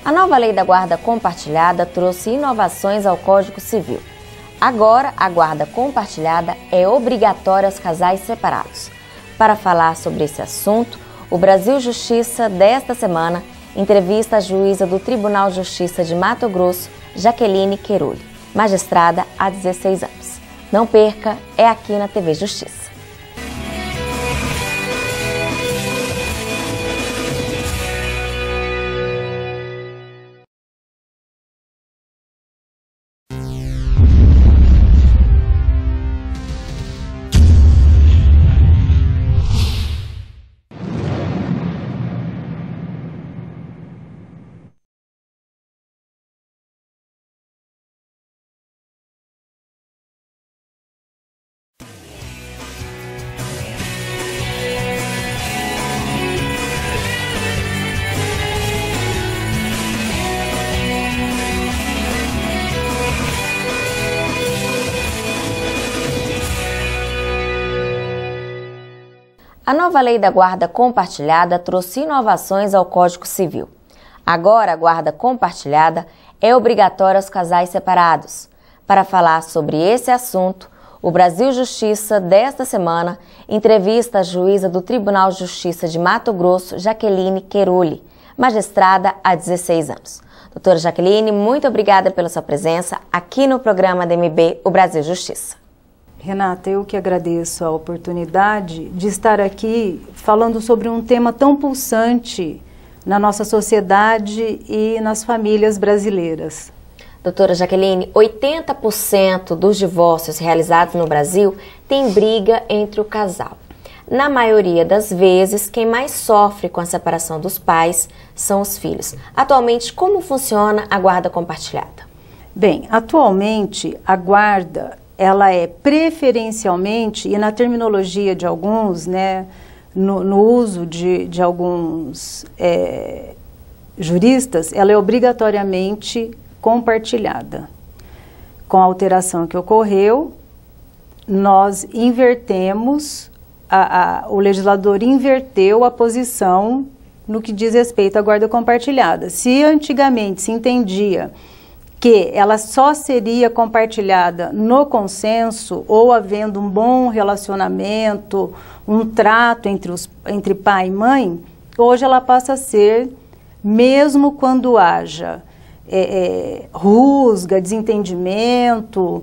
A nova lei da guarda compartilhada trouxe inovações ao Código Civil. Agora, a guarda compartilhada é obrigatória aos casais separados. Para falar sobre esse assunto, o Brasil Justiça, desta semana, entrevista a juíza do Tribunal de Justiça de Mato Grosso, Jaqueline Querulli, magistrada há 16 anos. Não perca, é aqui na TV Justiça. A nova lei da guarda compartilhada trouxe inovações ao Código Civil. Agora, a guarda compartilhada é obrigatória aos casais separados. Para falar sobre esse assunto, o Brasil Justiça, desta semana, entrevista a juíza do Tribunal de Justiça de Mato Grosso, Jaqueline Querulli, magistrada há 16 anos. Doutora Jaqueline, muito obrigada pela sua presença aqui no programa DMB, o Brasil Justiça. Renata, eu que agradeço a oportunidade de estar aqui falando sobre um tema tão pulsante na nossa sociedade e nas famílias brasileiras. Doutora Jaqueline, 80% dos divórcios realizados no Brasil tem briga entre o casal. Na maioria das vezes, quem mais sofre com a separação dos pais são os filhos. Atualmente, como funciona a guarda compartilhada? Bem, atualmente a guarda ela é preferencialmente, e na terminologia de alguns, né, no uso de alguns juristas, ela é obrigatoriamente compartilhada. Com a alteração que ocorreu, nós invertemos, o legislador inverteu a posição no que diz respeito à guarda compartilhada. Se antigamente se entendia que ela só seria compartilhada no consenso ou havendo um bom relacionamento, um trato entre pai e mãe, hoje ela passa a ser, mesmo quando haja rusga, desentendimento,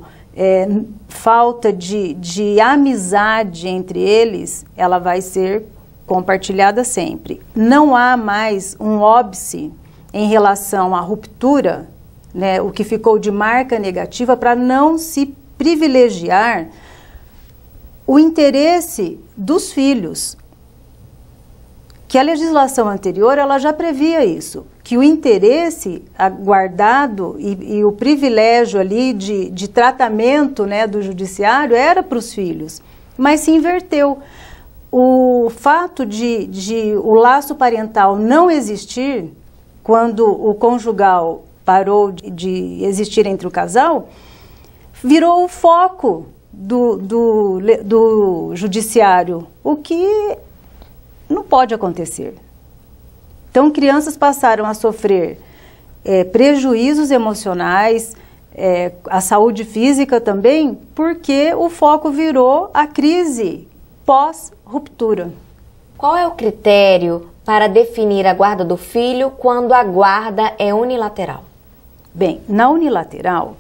falta de amizade entre eles, ela vai ser compartilhada sempre. Não há mais um óbice em relação à ruptura, né, o que ficou de marca negativa, para não se privilegiar o interesse dos filhos. Que a legislação anterior ela já previa isso, que o interesse guardado e o privilégio ali de tratamento, né, do judiciário era para os filhos, mas se inverteu. O fato de o laço parental não existir, quando o conjugal parou de existir entre o casal, virou o foco do judiciário, o que não pode acontecer. Então, crianças passaram a sofrer prejuízos emocionais, a saúde física também, porque o foco virou a crise pós-ruptura. Qual é o critério para definir a guarda do filho quando a guarda é unilateral? Bem, na unilateral,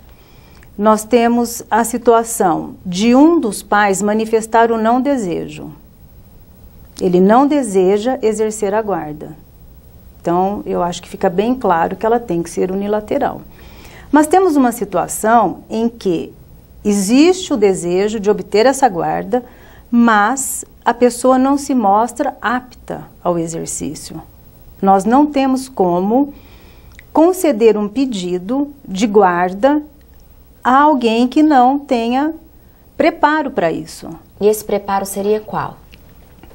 nós temos a situação de um dos pais manifestar o não desejo. Ele não deseja exercer a guarda. Então, eu acho que fica bem claro que ela tem que ser unilateral. Mas temos uma situação em que existe o desejo de obter essa guarda, mas a pessoa não se mostra apta ao exercício. Nós não temos como conceder um pedido de guarda a alguém que não tenha preparo para isso. E esse preparo seria qual?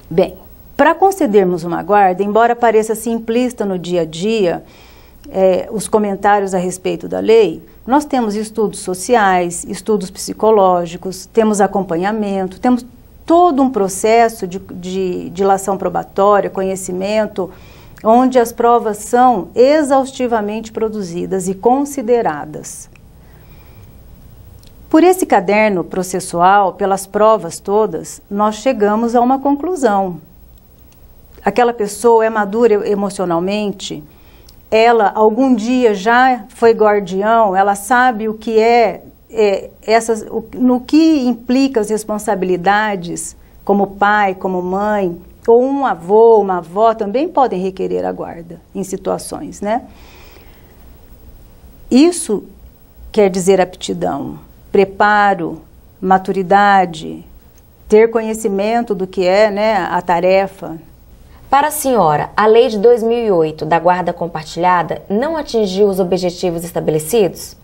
Bem, para concedermos uma guarda, embora pareça simplista no dia a dia, os comentários a respeito da lei, nós temos estudos sociais, estudos psicológicos, temos acompanhamento, temos todo um processo de dilação probatória, conhecimento, onde as provas são exaustivamente produzidas e consideradas. Por esse caderno processual, pelas provas todas, nós chegamos a uma conclusão. Aquela pessoa é madura emocionalmente, ela algum dia já foi guardião, ela sabe o que no que implica as responsabilidades, como pai, como mãe, ou um avô, uma avó também podem requerer a guarda em situações, né? Isso quer dizer aptidão, preparo, maturidade, ter conhecimento do que é, né, a tarefa. Para a senhora, a lei de 2008 da guarda compartilhada não atingiu os objetivos estabelecidos?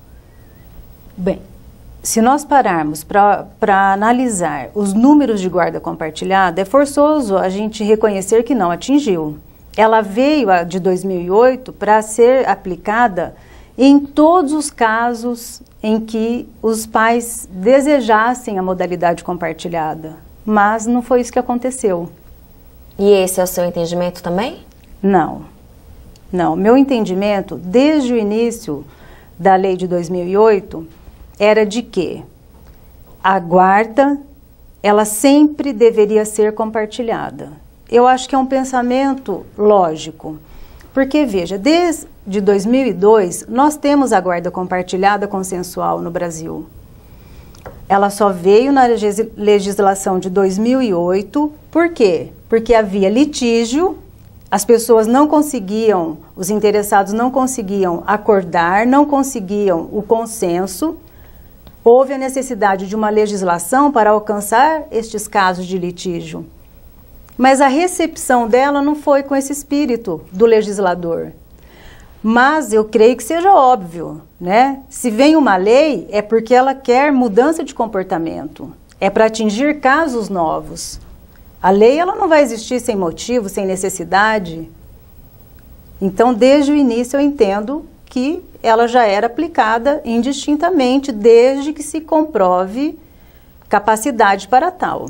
Bem, se nós pararmos para analisar os números de guarda compartilhada, é forçoso a gente reconhecer que não atingiu. Ela veio, a de 2008, para ser aplicada em todos os casos em que os pais desejassem a modalidade compartilhada, mas não foi isso que aconteceu. E esse é o seu entendimento também? Não. Meu entendimento, desde o início da lei de 2008, era de que a guarda, ela sempre deveria ser compartilhada. Eu acho que é um pensamento lógico, porque, veja, desde 2002, nós temos a guarda compartilhada consensual no Brasil. Ela só veio na legislação de 2008, por quê? Porque havia litígio, as pessoas não conseguiam, os interessados não conseguiam acordar, não conseguiam o consenso. Houve a necessidade de uma legislação para alcançar estes casos de litígio. Mas a recepção dela não foi com esse espírito do legislador. Mas eu creio que seja óbvio, né? Se vem uma lei, é porque ela quer mudança de comportamento. É para atingir casos novos. A lei, ela não vai existir sem motivo, sem necessidade. Então, desde o início, eu entendo que ela já era aplicada indistintamente, desde que se comprove capacidade para tal.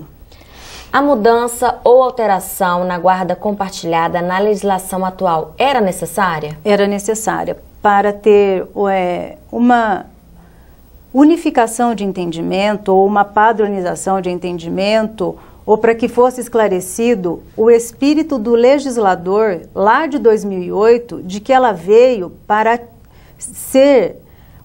A mudança ou alteração na guarda compartilhada na legislação atual era necessária? Era necessária para ter uma unificação de entendimento ou uma padronização de entendimento, ou para que fosse esclarecido o espírito do legislador lá de 2008, de que ela veio para ser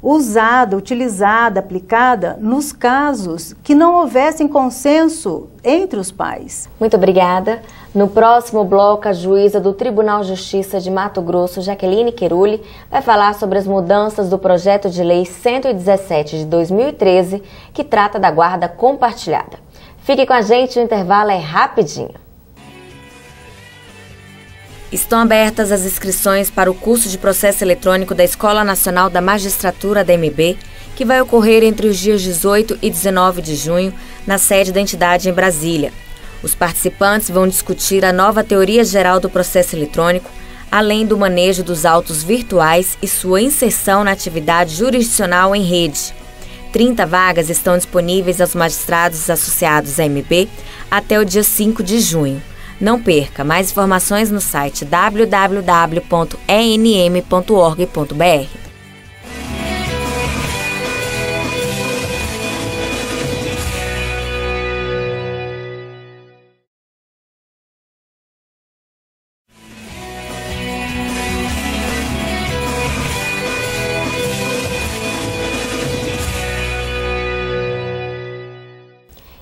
usada, utilizada, aplicada nos casos que não houvessem consenso entre os pais. Muito obrigada. No próximo bloco, a juíza do Tribunal de Justiça de Mato Grosso, Jaqueline Queruli, vai falar sobre as mudanças do projeto de lei 117 de 2013, que trata da guarda compartilhada. Fique com a gente, o intervalo é rapidinho. Estão abertas as inscrições para o curso de processo eletrônico da Escola Nacional da Magistratura da MB, que vai ocorrer entre os dias 18 e 19 de junho, na sede da entidade em Brasília. Os participantes vão discutir a nova teoria geral do processo eletrônico, além do manejo dos autos virtuais e sua inserção na atividade jurisdicional em rede. 30 vagas estão disponíveis aos magistrados associados à MB até o dia 5 de junho. Não perca, mais informações no site www.enm.org.br.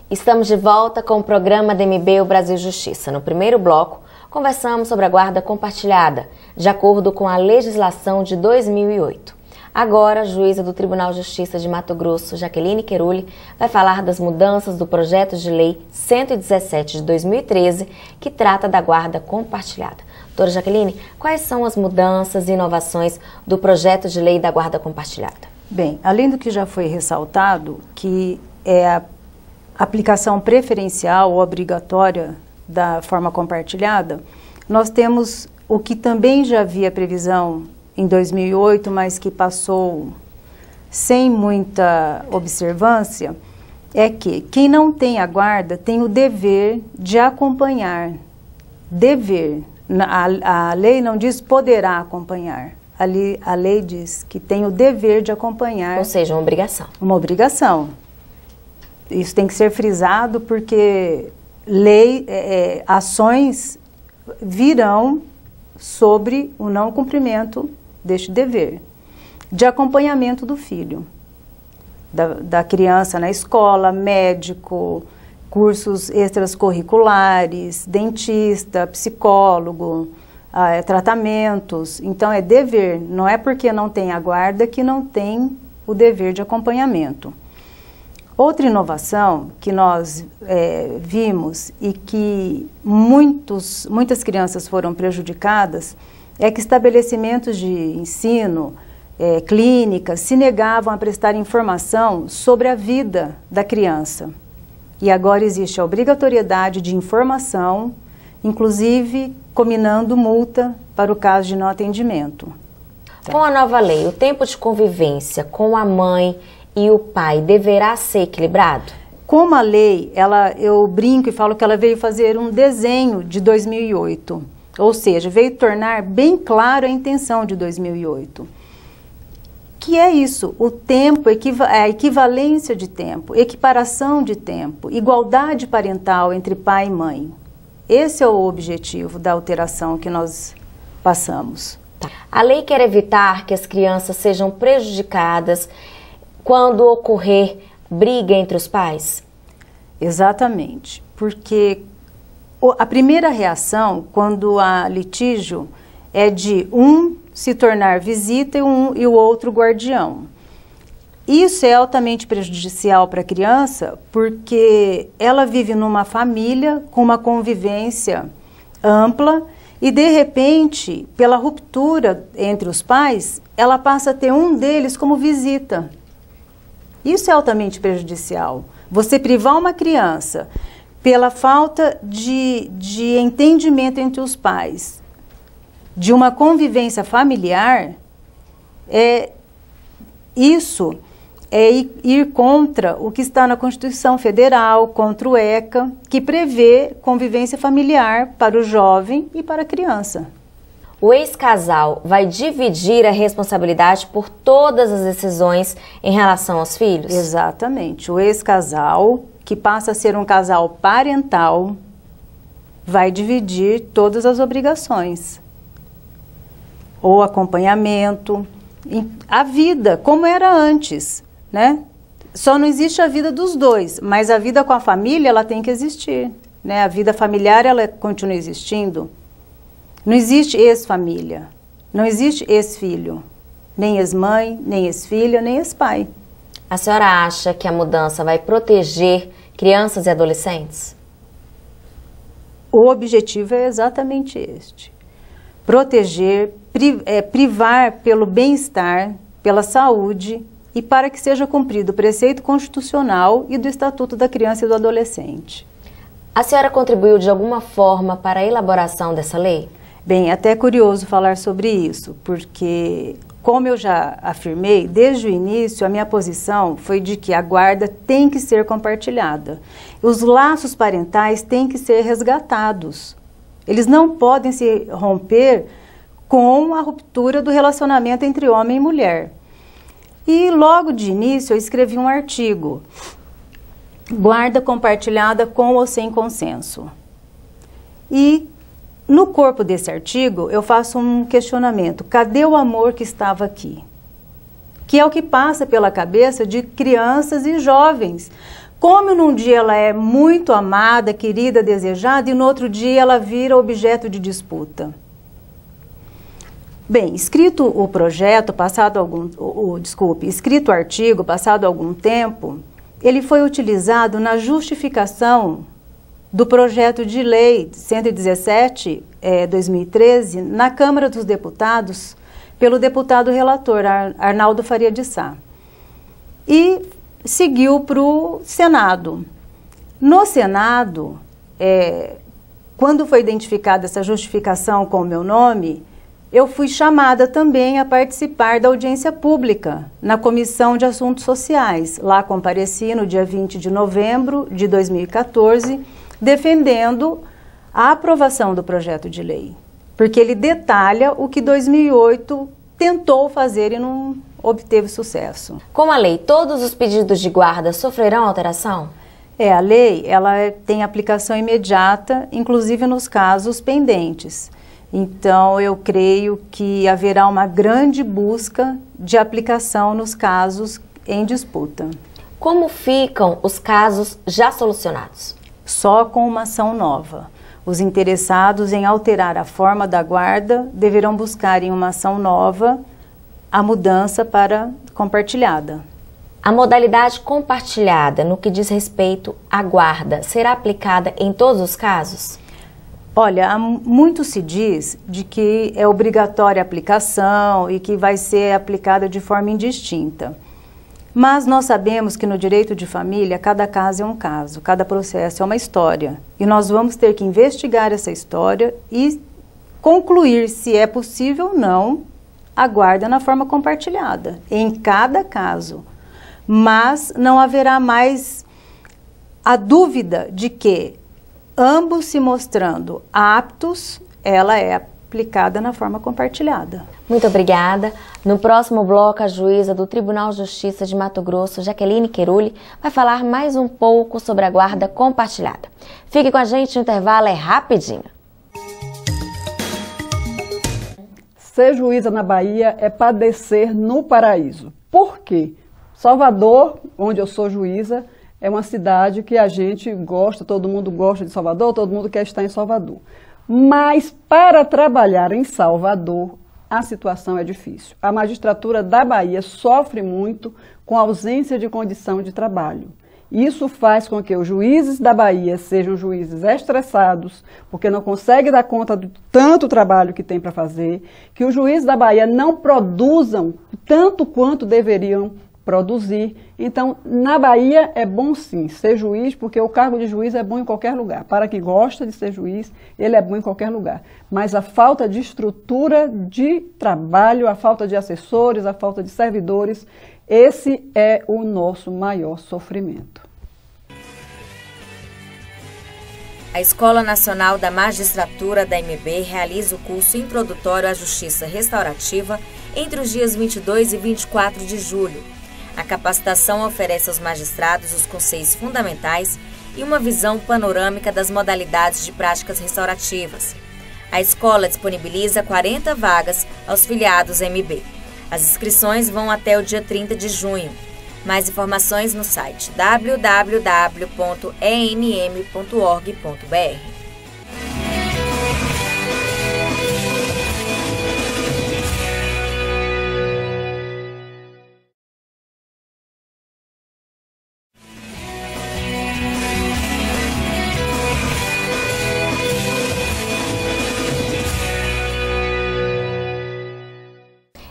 Estamos de volta com o programa DMB O Brasil Justiça. No primeiro bloco, conversamos sobre a guarda compartilhada, de acordo com a legislação de 2008. Agora, a juíza do Tribunal de Justiça de Mato Grosso, Jaqueline Queruli, vai falar das mudanças do projeto de lei 117 de 2013, que trata da guarda compartilhada. Doutora Jaqueline, quais são as mudanças e inovações do projeto de lei da guarda compartilhada? Bem, além do que já foi ressaltado, que é a aplicação preferencial ou obrigatória da forma compartilhada, nós temos o que também já havia previsão em 2008, mas que passou sem muita observância, é que quem não tem a guarda tem o dever de acompanhar, A lei não diz poderá acompanhar. A lei diz que tem o dever de acompanhar. Ou seja, uma obrigação. Uma obrigação. Isso tem que ser frisado porque ações virão sobre o não cumprimento deste dever de acompanhamento do filho, da criança na escola, médico, cursos extracurriculares, dentista, psicólogo, tratamentos. Então é dever, não é porque não tem a guarda que não tem o dever de acompanhamento. Outra inovação que nós vimos e que muitas crianças foram prejudicadas é que estabelecimentos de ensino, clínicas, se negavam a prestar informação sobre a vida da criança. E agora existe a obrigatoriedade de informação, inclusive combinando multa para o caso de não atendimento. Com a nova lei, o tempo de convivência com a mãe e o pai deverá ser equilibrado? Como a lei, eu brinco e falo que ela veio fazer um desenho de 2008, ou seja, veio tornar bem claro a intenção de 2008. Que é isso, o tempo, a equivalência de tempo, equiparação de tempo, igualdade parental entre pai e mãe. Esse é o objetivo da alteração que nós passamos. A lei quer evitar que as crianças sejam prejudicadas quando ocorrer briga entre os pais? Exatamente, porque a primeira reação quando há litígio é de um se tornar visita e o outro guardião. Isso é altamente prejudicial para a criança porque ela vive numa família com uma convivência ampla e, de repente, pela ruptura entre os pais, ela passa a ter um deles como visita. Isso é altamente prejudicial. Você privar uma criança pela falta de entendimento entre os pais, de uma convivência familiar, isso é ir contra o que está na Constituição Federal, contra o ECA, que prevê convivência familiar para o jovem e para a criança. O ex-casal vai dividir a responsabilidade por todas as decisões em relação aos filhos? Exatamente. O ex-casal, que passa a ser um casal parental, vai dividir todas as obrigações. O acompanhamento, a vida, como era antes, né? Só não existe a vida dos dois, mas a vida com a família, ela tem que existir, né? A vida familiar, ela continua existindo. Não existe ex-família, não existe ex-filho, nem ex-mãe, nem ex-filha, nem ex-pai. A senhora acha que a mudança vai proteger crianças e adolescentes? O objetivo é exatamente este. Proteger, privar pelo bem-estar, pela saúde e para que seja cumprido o preceito constitucional e do Estatuto da Criança e do Adolescente. A senhora contribuiu de alguma forma para a elaboração dessa lei? Bem, é até curioso falar sobre isso, porque, como eu já afirmei, desde o início a minha posição foi de que a guarda tem que ser compartilhada. Os laços parentais têm que ser resgatados. Eles não podem se romper com a ruptura do relacionamento entre homem e mulher. E logo de início eu escrevi um artigo, guarda compartilhada com ou sem consenso. E no corpo desse artigo eu faço um questionamento, cadê o amor que estava aqui? Que é o que passa pela cabeça de crianças e jovens. Como num dia ela é muito amada, querida, desejada, e no outro dia ela vira objeto de disputa. Bem, escrito o projeto, escrito o artigo, passado algum tempo, ele foi utilizado na justificação do projeto de lei 117/2013 na Câmara dos Deputados pelo deputado relator Arnaldo Faria de Sá. E seguiu para o Senado. No Senado, quando foi identificada essa justificação com o meu nome, eu fui chamada também a participar da audiência pública na Comissão de Assuntos Sociais. Lá compareci no dia 20 de novembro de 2014, defendendo a aprovação do projeto de lei. porque ele detalha o que 2008 tentou fazer e não obteve sucesso. Com a lei, todos os pedidos de guarda sofrerão alteração? A lei ela tem aplicação imediata, inclusive nos casos pendentes. Então, eu creio que haverá uma grande busca de aplicação nos casos em disputa. Como ficam os casos já solucionados? Só com uma ação nova. Os interessados em alterar a forma da guarda deverão buscar em uma ação nova a mudança para compartilhada. A modalidade compartilhada, no que diz respeito à guarda, será aplicada em todos os casos? Olha, muito se diz de que é obrigatória a aplicação e que vai ser aplicada de forma indistinta. Mas nós sabemos que no direito de família, cada caso é um caso, cada processo é uma história. E nós vamos ter que investigar essa história e concluir se é possível ou não a guarda na forma compartilhada, em cada caso. Mas não haverá mais a dúvida de que, ambos se mostrando aptos, ela é aplicada na forma compartilhada. Muito obrigada. No próximo bloco, a juíza do Tribunal de Justiça de Mato Grosso, Jaqueline Queruli, vai falar mais um pouco sobre a guarda compartilhada. Fique com a gente, o intervalo é rapidinho. Ser juíza na Bahia é padecer no paraíso. Por quê? Salvador, onde eu sou juíza, é uma cidade que a gente gosta, todo mundo gosta de Salvador, todo mundo quer estar em Salvador. Mas para trabalhar em Salvador, a situação é difícil. A magistratura da Bahia sofre muito com a ausência de condição de trabalho. Isso faz com que os juízes da Bahia sejam juízes estressados, porque não conseguem dar conta do tanto trabalho que tem para fazer, que os juízes da Bahia não produzam tanto quanto deveriam produzir. Então, na Bahia é bom sim ser juiz, porque o cargo de juiz é bom em qualquer lugar. Para quem gosta de ser juiz, ele é bom em qualquer lugar. Mas a falta de estrutura de trabalho, a falta de assessores, a falta de servidores, esse é o nosso maior sofrimento. A Escola Nacional da Magistratura da MB realiza o curso introdutório à Justiça Restaurativa entre os dias 22 e 24 de julho. A capacitação oferece aos magistrados os conceitos fundamentais e uma visão panorâmica das modalidades de práticas restaurativas. A escola disponibiliza 40 vagas aos filiados MB. As inscrições vão até o dia 30 de junho. Mais informações no site www.enm.org.br.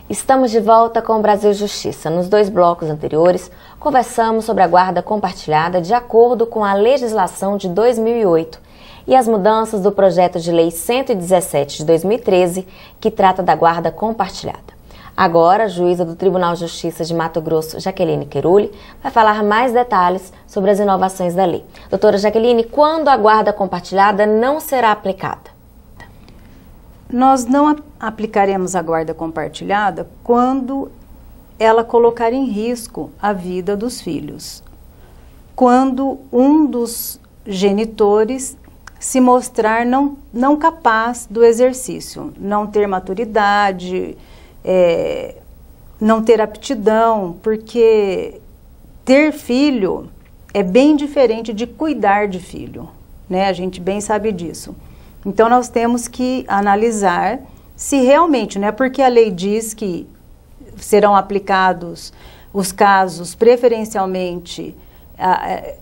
Estamos de volta com o Brasil Justiça. Nos 2 blocos anteriores, conversamos sobre a guarda compartilhada de acordo com a legislação de 2008 e as mudanças do projeto de lei 117 de 2013, que trata da guarda compartilhada. Agora, a juíza do Tribunal de Justiça de Mato Grosso, Jaqueline Queruli, vai falar mais detalhes sobre as inovações da lei. Doutora Jaqueline, quando a guarda compartilhada não será aplicada? Nós não aplicaremos a guarda compartilhada quando ela colocar em risco a vida dos filhos. Quando um dos genitores se mostrar não capaz do exercício, não ter maturidade, não ter aptidão, porque ter filho é bem diferente de cuidar de filho, né? A gente bem sabe disso. Então, nós temos que analisar se realmente, né, porque a lei diz que serão aplicados os casos preferencialmente,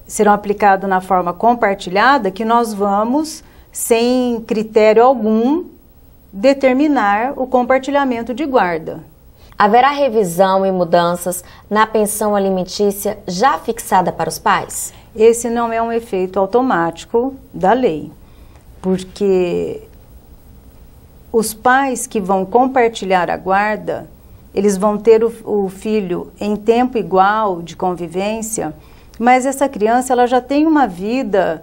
serão aplicados na forma compartilhada, que nós vamos, sem critério algum, determinar o compartilhamento de guarda. Haverá revisão e mudanças na pensão alimentícia já fixada para os pais? Esse não é um efeito automático da lei. Porque os pais que vão compartilhar a guarda, eles vão ter o filho em tempo igual de convivência, mas essa criança ela já tem uma vida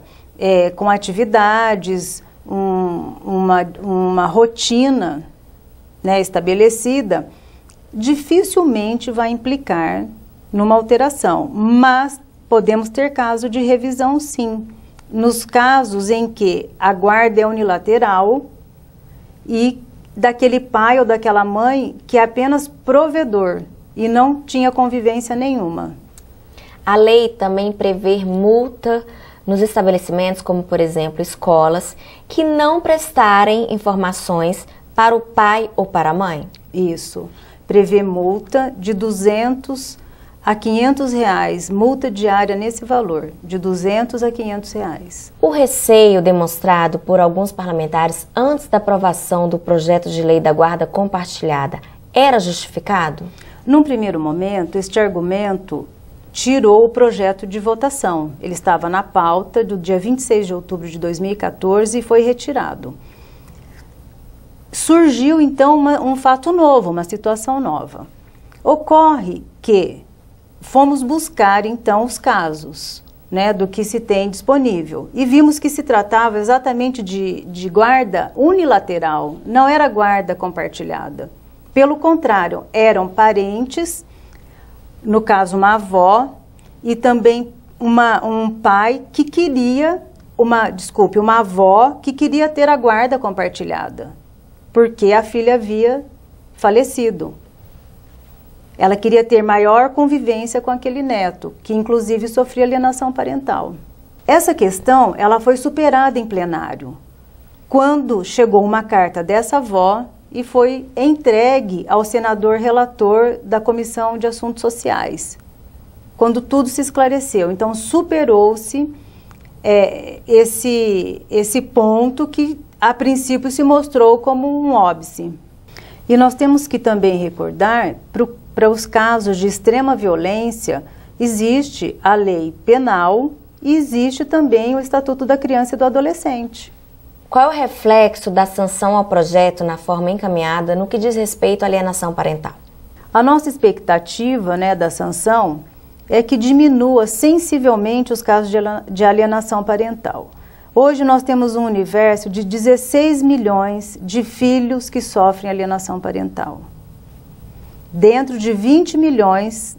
com atividades, uma rotina, né, estabelecida, dificilmente vai implicar numa alteração, mas podemos ter caso de revisão, sim. Nos casos em que a guarda é unilateral e daquele pai ou daquela mãe que é apenas provedor e não tinha convivência nenhuma. A lei também prevê multa nos estabelecimentos, como por exemplo escolas, que não prestarem informações para o pai ou para a mãe? Isso. Prevê multa de R$200 a R$500, multa diária nesse valor, de R$200 a R$500. O receio demonstrado por alguns parlamentares antes da aprovação do projeto de lei da guarda compartilhada era justificado? Num primeiro momento, este argumento tirou o projeto de votação. Ele estava na pauta do dia 26 de outubro de 2014 e foi retirado. Surgiu, então, um fato novo, uma situação nova. Ocorre que fomos buscar, então, os casos, né, do que se tem disponível. E vimos que se tratava exatamente de guarda unilateral, não era guarda compartilhada. Pelo contrário, eram parentes, no caso uma avó, e também um pai que queria, uma avó que queria ter a guarda compartilhada, porque a filha havia falecido. Ela queria ter maior convivência com aquele neto, que inclusive sofria alienação parental. Essa questão, ela foi superada em plenário, quando chegou uma carta dessa avó e foi entregue ao senador relator da Comissão de Assuntos Sociais, quando tudo se esclareceu. Então, superou-se esse ponto que, a princípio, se mostrou como um óbice. E nós temos que também recordar, para os casos de extrema violência, existe a lei penal e existe também o Estatuto da Criança e do Adolescente. Qual é o reflexo da sanção ao projeto na forma encaminhada no que diz respeito à alienação parental? A nossa expectativa, né, da sanção é que diminua sensivelmente os casos de alienação parental. Hoje nós temos um universo de 16 milhões de filhos que sofrem alienação parental, dentro de 20 milhões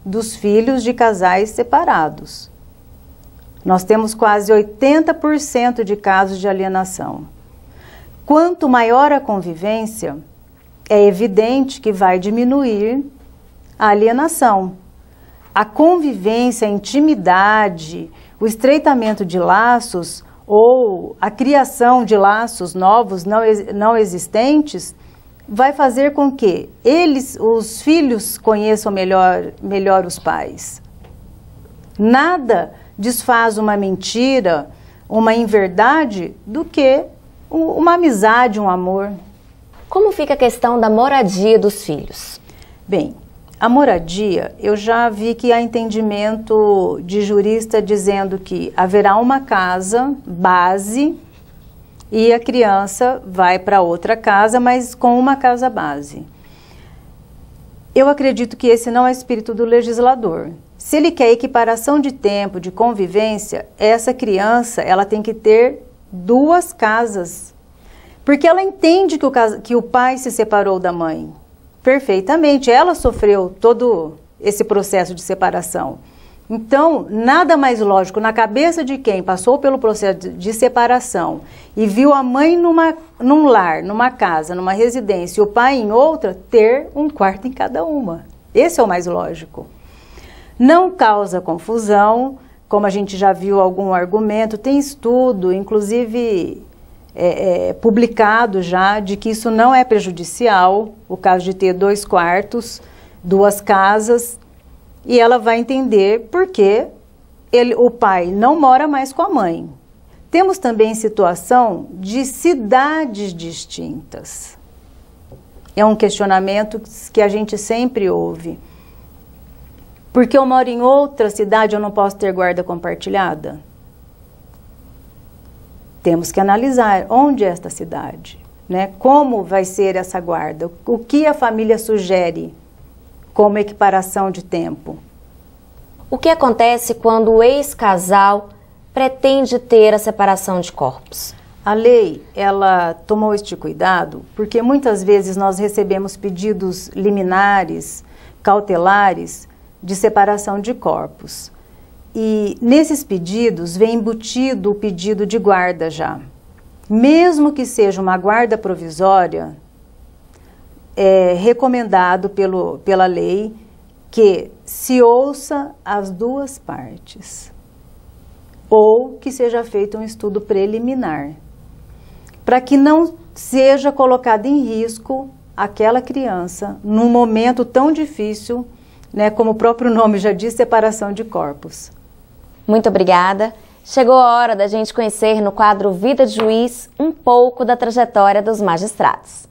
dos filhos de casais separados. Nós temos quase 80% de casos de alienação. Quanto maior a convivência, é evidente que vai diminuir a alienação. A convivência, a intimidade, o estreitamento de laços ou a criação de laços novos não existentes vai fazer com que os filhos conheçam melhor os pais. Nada desfaz uma mentira, uma inverdade, do que uma amizade, um amor. Como fica a questão da moradia dos filhos? Bem, a moradia, eu já vi que há entendimento de jurista dizendo que haverá uma casa base e a criança vai para outra casa, mas com uma casa base. Eu acredito que esse não é o espírito do legislador. Se ele quer equiparação de tempo, de convivência, essa criança ela tem que ter duas casas. Porque ela entende que o pai se separou da mãe. Perfeitamente, ela sofreu todo esse processo de separação. Então, nada mais lógico na cabeça de quem passou pelo processo de separação e viu a mãe num lar, numa casa, numa residência e o pai em outra, ter um quarto em cada uma. Esse é o mais lógico. Não causa confusão, como a gente já viu algum argumento, tem estudo, inclusive publicado já, de que isso não é prejudicial, o caso de ter 2 quartos, 2 casas, e ela vai entender porque o pai não mora mais com a mãe. Temos também situação de cidades distintas. É um questionamento que a gente sempre ouve. Porque eu moro em outra cidade, eu não posso ter guarda compartilhada? Temos que analisar onde é esta cidade, né? Como vai ser essa guarda, o que a família sugere como equiparação de tempo. O que acontece quando o ex-casal pretende ter a separação de corpos? A lei, ela tomou este cuidado porque muitas vezes nós recebemos pedidos liminares, cautelares, de separação de corpos. E nesses pedidos vem embutido o pedido de guarda já. Mesmo que seja uma guarda provisória, é recomendado pela lei que se ouça as duas partes ou que seja feito um estudo preliminar, para que não seja colocada em risco aquela criança num momento tão difícil, né, como o próprio nome já diz, separação de corpos. Muito obrigada. Chegou a hora da gente conhecer no quadro Vida de Juiz um pouco da trajetória dos magistrados.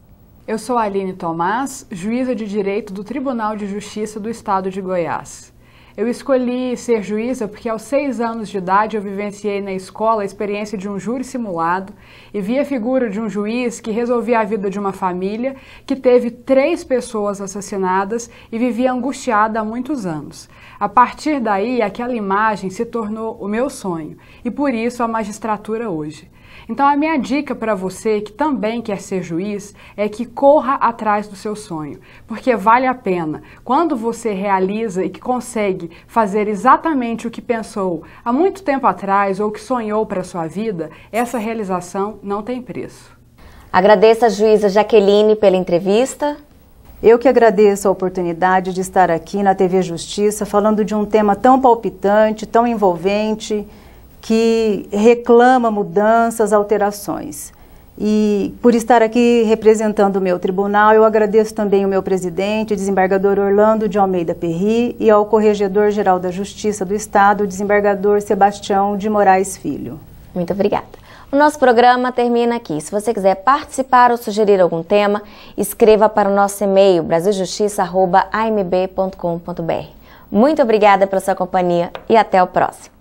Eu sou Aline Tomás, juíza de Direito do Tribunal de Justiça do Estado de Goiás. Eu escolhi ser juíza porque aos 6 anos de idade eu vivenciei na escola a experiência de um júri simulado e vi a figura de um juiz que resolvia a vida de uma família que teve 3 pessoas assassinadas e vivia angustiada há muitos anos. A partir daí, aquela imagem se tornou o meu sonho e por isso a magistratura hoje. Então a minha dica para você que também quer ser juiz é que corra atrás do seu sonho, porque vale a pena. Quando você realiza e que consegue fazer exatamente o que pensou há muito tempo atrás ou que sonhou para a sua vida, essa realização não tem preço. Agradeço a juíza Jaqueline pela entrevista. Eu que agradeço a oportunidade de estar aqui na TV Justiça falando de um tema tão palpitante, tão envolvente, que reclama mudanças, alterações. E por estar aqui representando o meu tribunal, eu agradeço também ao meu presidente, desembargador Orlando de Almeida Perry, e ao Corregedor-Geral da Justiça do Estado, desembargador Sebastião de Moraes Filho. Muito obrigada. O nosso programa termina aqui. Se você quiser participar ou sugerir algum tema, escreva para o nosso e-mail brasiljustiça@amb.com.br. Muito obrigada pela sua companhia e até o próximo.